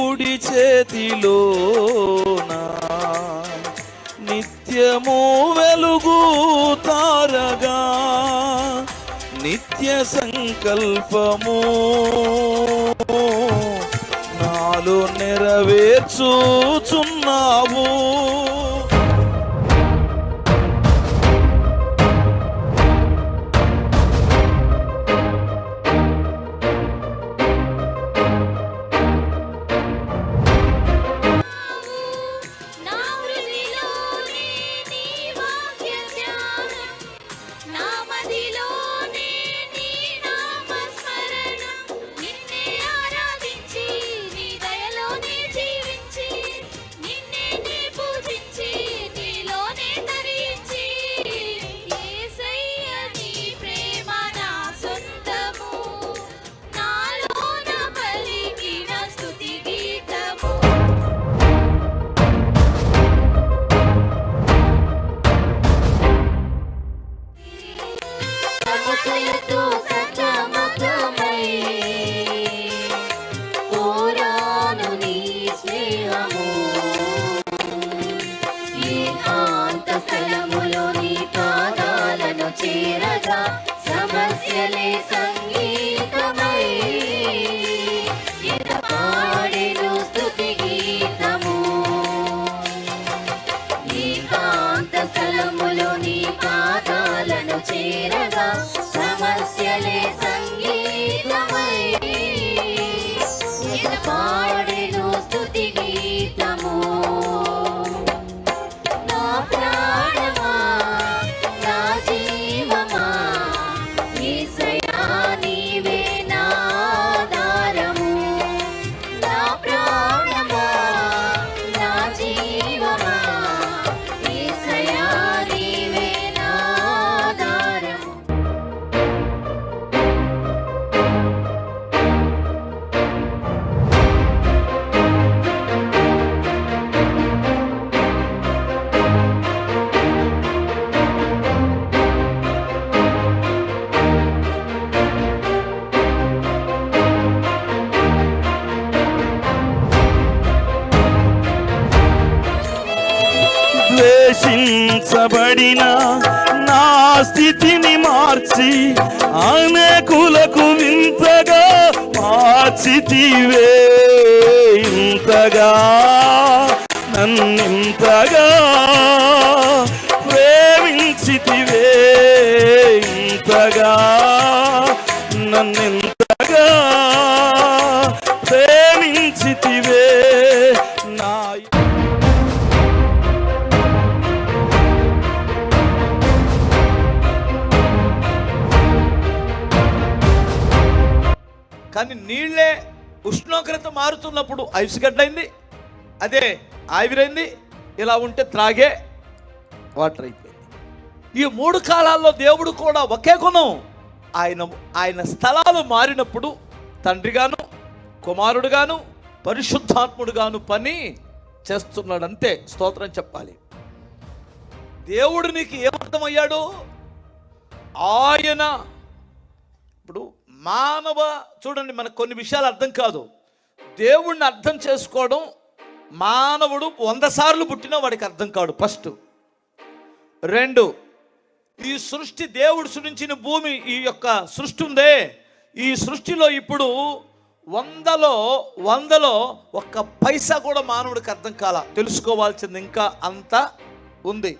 కుడి చేతిలోనా నిత్యము వెలుగు తారగా నిత్య సంకల్పము నాలో నెరవేర్చుచున్నావు. సమస్యలే సంగీతమై పాడెను స్తుతి గీతము. ఏకాంత స్థలములో నీ పాదాలను చేరగా సమస్యలే సంగీతమై పాడెను స్తుతి గీతము. నా ప్రాణమా నా జీవమా ద్వేషించబడిన నా స్థితిని మార్చి అనేకులకు వింతగా మార్చితివే. ఇంతగా నన్నింతగా ప్రేమించితివే. ఇంతగా నన్నింతగా ప్రేమించితివే. నా కానీ నీళ్ళే ఉష్ణోగ్రత మారుతున్నప్పుడు ఐస్ గడ్డైంది, అదే ఆవిరైంది. ఇలా ఉంటే త్రాగే వాటర్ అయిపోయింది. ఈ 3 కాలాల్లో దేవుడు కూడా ఒకే గుణం. ఆయన స్థలాలు మారినప్పుడు తండ్రిగాను కుమారుడుగాను పరిశుద్ధాత్ముడుగాను పని చేస్తున్నాడు. అంతే. స్తోత్రం చెప్పాలి. దేవుడు నీకు ఏమర్థమయ్యాడు? ఆయన ఇప్పుడు మానవ చూడండి, మనకు కొన్ని విషయాలు అర్థం కాదు. దేవుణ్ణి అర్థం చేసుకోవడం మానవుడు 100 సార్లు పుట్టినా వాడికి అర్థం కాడు. ఫస్ట్. 2, ఈ సృష్టి దేవుడు సృష్టించిన భూమి, ఈ యొక్క సృష్టి ఉందే, ఈ సృష్టిలో ఇప్పుడు 100లో ఒక్క పైసా కూడా మానవుడికి అర్థం కాల. తెలుసుకోవాల్సింది ఇంకా అంతా ఉంది.